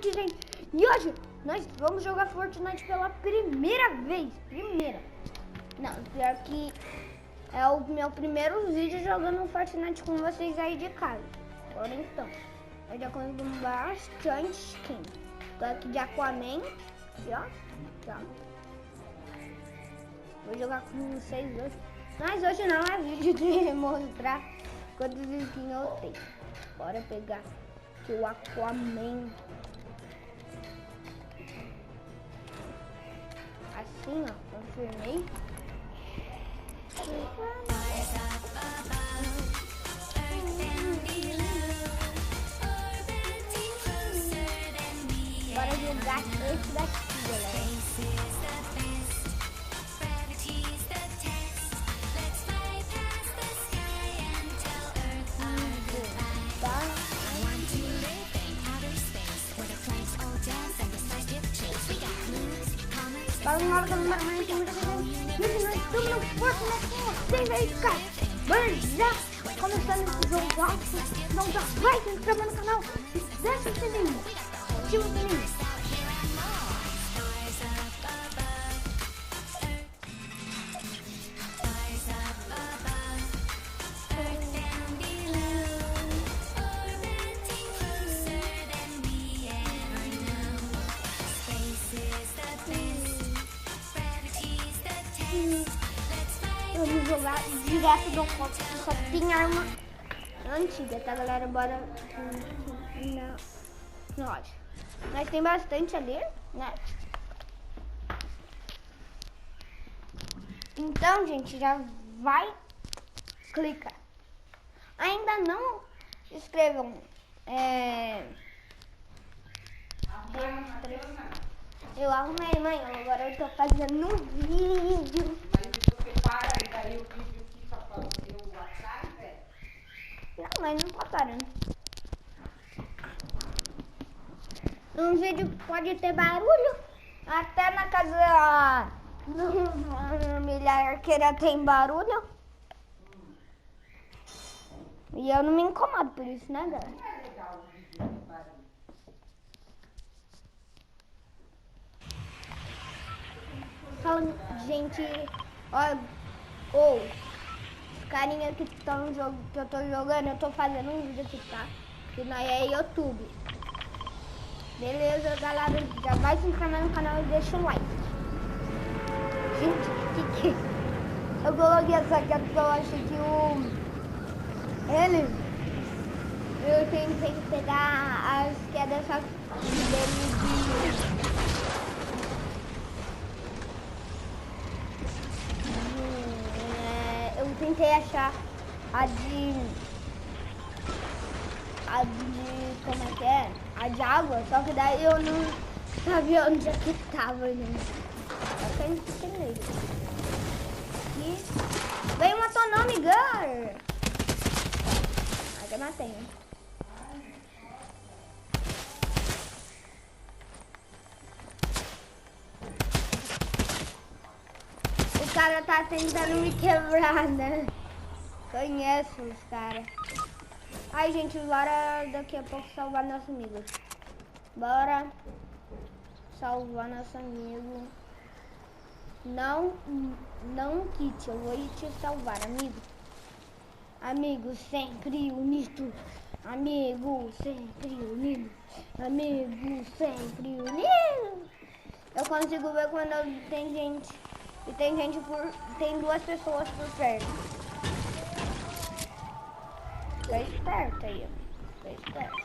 Fortnite, gente. E hoje nós vamos jogar Fortnite pela primeira vez. Não, pior que é o meu primeiro vídeo jogando Fortnite com vocês aí de casa. Agora então, eu já consegui bastante skin. Tô aqui de Aquaman, aqui, ó. Tá. Vou jogar com vocês hoje. Mas hoje não é vídeo de mostrar quantos skins eu tenho. Bora pegar aqui o Aquaman. Assim, ó, confirmei. Bora jogar esse daqui, galera. Nós estamos no Fortnite com vocês aí, cara. Bora já começando esse jogo alto. Então já vai se inscrever no canal e deixa o sininho. Ativa o sininho. Vamos jogar direto do copo, só tem arma antiga, tá, galera? Bora na loja. Mas tem bastante ali, né? Então, gente, já vai clicar. Ainda não escrevam eu arrumei, mãe. Agora eu tô fazendo um vídeo. Mas você para e daí o vídeo fica fazendo atrás, velho? Não, mas não tá parando. Um vídeo pode ter barulho. Até na casa do milhar arqueira tem barulho. E eu não me incomodo por isso, né, galera? Não é legal o vídeo com barulho. Fala, gente, ó, os carinha que estão no jogo que eu tô jogando, eu tô fazendo um vídeo aqui, tá? Que nós é YouTube. Beleza, galera, já vai se inscrever no canal e deixa o like. Gente, que eu coloquei essa aqui porque eu acho que eu tentei pegar as quedas dele eu tentei achar a de como é que é? A de água, só que daí eu não sabia onde é que tava, gente. Só que a gente tem nele. E veio uma Tonami Girl. Até matei, né? O cara tá tentando me quebrar, né? Conheço os caras. Ai, gente, bora daqui a pouco salvar nosso amigo. Bora salvar nosso amigo. Não quite, eu vou te salvar, amigo. Amigo sempre unido. Amigo sempre unido. Amigo sempre unido. Eu consigo ver quando tem gente. E tem duas pessoas por perto. Fica esperto aí, ó. Fica esperto.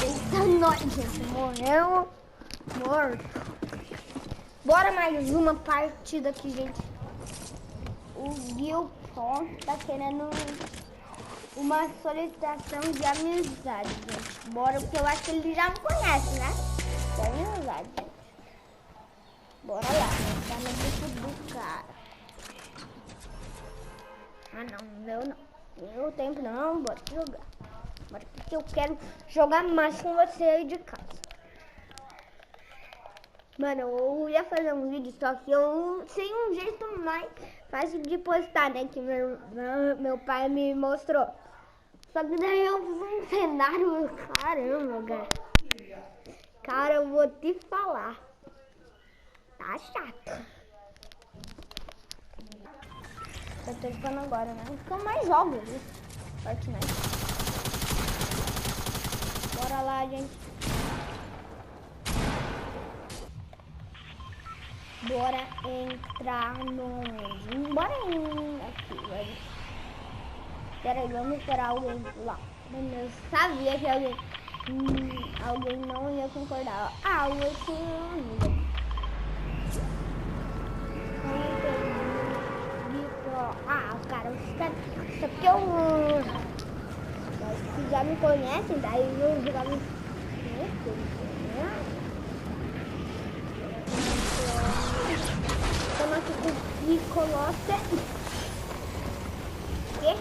Eita, nós, gente. Morreu. Morto. Bora mais uma partida aqui, gente. O Gilpon tá querendo uma solicitação de amizade, gente. Bora, porque eu acho que ele já me conhece, né? De amizade, gente. Bora lá, tá no grupo do cara. Ah, não, meu não. Meu tempo não, bora jogar. Agora que eu quero jogar mais com você aí de casa. Mano, eu ia fazer um vídeo, só que eu sei um jeito mais fácil de postar, né? Que meu pai me mostrou. Só que daí eu fiz um cenário, caramba, cara. Cara, eu vou te falar. Tá chato. Eu tô jogando agora, né? Porque eu mais jogo, viu? Fortnite. Bora lá, gente. Bora entrar no... Bora aqui, velho. Peraí, vamos esperar alguém lá. Eu sabia que alguém não ia concordar. Ah, o outro amigo. Ah, cara, só porque eu... Se já me conhecem, daí eu jogava... Estamos aqui com o Nicolossa. O quê?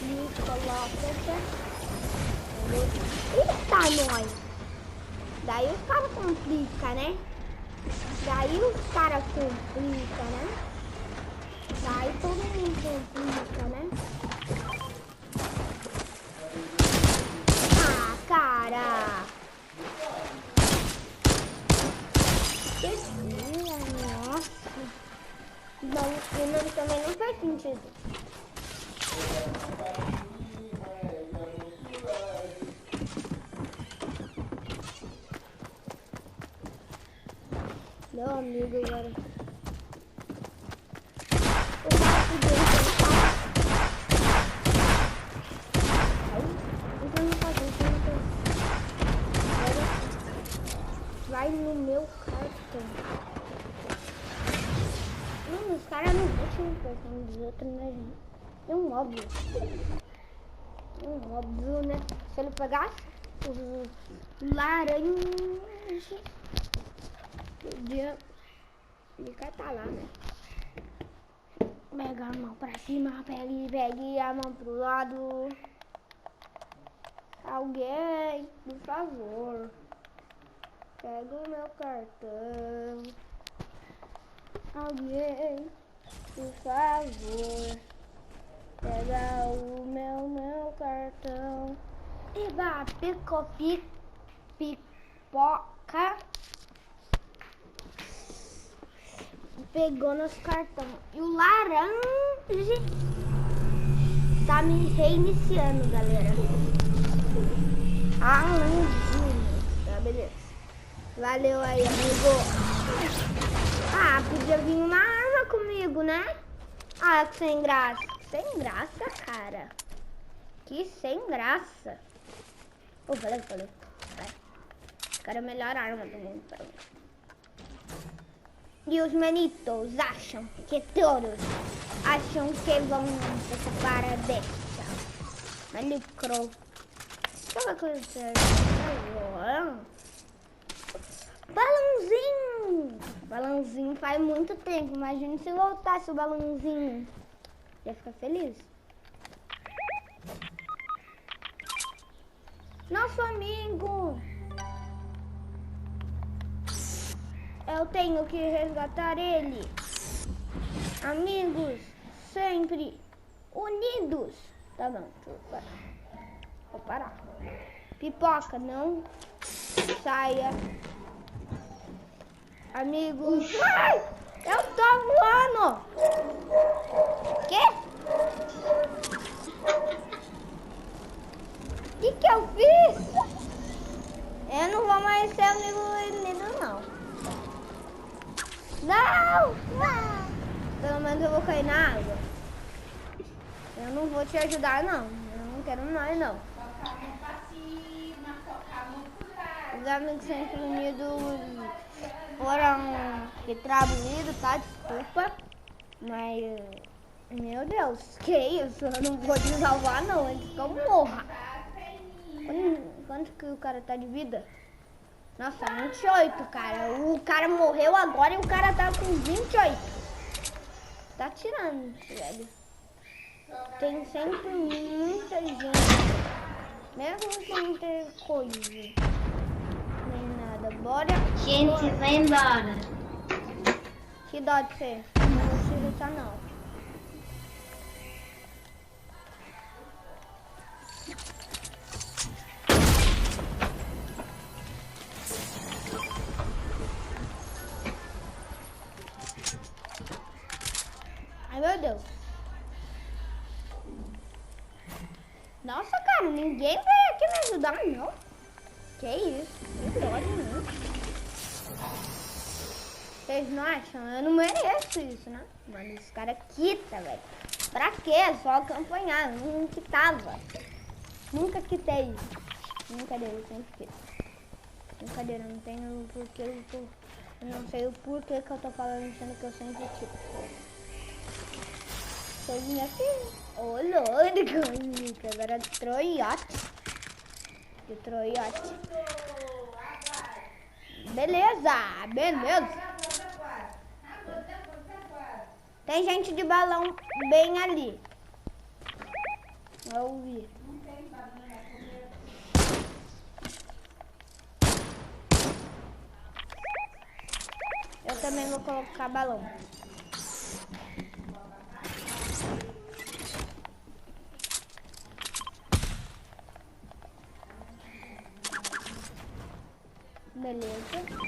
Nicolossa. Eita, nós! Daí os caras complicam, né? Daí os caras complicam, né? Daí todo mundo complica, né? Ah, cara! Que filha, nossa! Não, o nome também não faz sentido. Meu amigo agora. O cara podia tentar. Então não faz isso. Vai no meu cartão. Não, os caras não deixam o cartão dos outros, né? É um óbvio. É um óbvio, né? Se ele pegasse o laranja, podia ficar lá, né? Pega a mão pra cima, pegue a mão pro lado. Alguém, por favor, pega o meu cartão. Alguém, por favor, pega o meu cartão. Eba, pipoca. Pegou nos cartões. E o laranja tá me reiniciando, galera. Laranjinha. Tá, beleza. Valeu aí, amigo. Ah, podia vir uma arma comigo, né? Ah, que sem graça. Sem graça, cara. Que sem graça. Oh, valeu. Vai. Quero a melhor arma do mundo pra mim. E os manitos acham que todos acham que vão participar dessa. Manicro. Sabe a coisa? Balãozinho. Balãozinho faz muito tempo. Imagina se voltasse o balãozinho. Ia ficar feliz. Nosso amigo. Eu tenho que resgatar ele. Amigos, sempre unidos. Tá bom, deixa eu parar. Vou parar. Pipoca, não saia. Amigos. Ai, eu tô voando. Quê? O que eu fiz? Eu não vou mais ser amigo unido, não. Não! Pelo menos eu vou cair na água. Eu não vou te ajudar, não. Eu não quero mais, não. Os amigos sempre unidos foram retribuídos, tá? Desculpa. Mas, meu Deus, que isso? Eu não vou te salvar, não. Antes que eu morra. Quanto que o cara tá de vida? Nossa, 28, cara. O cara morreu agora e o cara tá com 28. Tá tirando, velho. tem sempre muita gente. Mesmo sem ter coisa. Nem nada. Bora. Gente, vai embora. Que dó de você. Não vou te irritar não. Ai, meu Deus. Nossa, cara, ninguém veio aqui me ajudar, não. Que isso? Que dó de mim. Vocês não acham? Eu não mereço isso, né? Mano, esse cara quita, velho. Pra quê? Só acompanhar. Não quitava. Nunca quitei. Brincadeira, eu sempre quito. Brincadeira, não tenho porquê. Eu não sei o porquê que eu tô falando, sendo que eu sempre quito. Sou minha filha. Ô, louco, agora é troiote. De troiote. Beleza, beleza. Tem gente de balão bem ali. Eu vi. Eu também vou colocar balão. Beleza.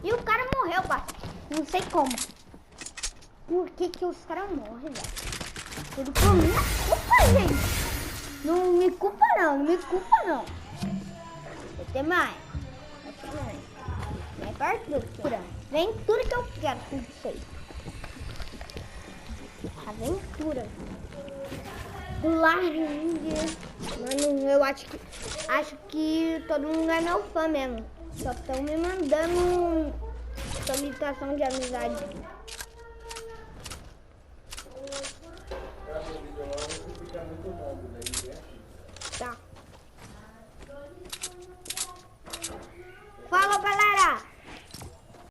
E o cara morreu, pai. Não sei como. Por que que os caras morrem, velho? Tudo por minha culpa, gente. Não me culpa não, não me culpa não. Vai ter mais. Vai ter mais. Vem fartura. Vem tudo que eu quero com vocês. Aventura. Laranja. Mano, eu acho que todo mundo é meu fã mesmo. Só estão me mandando solicitação de amizade.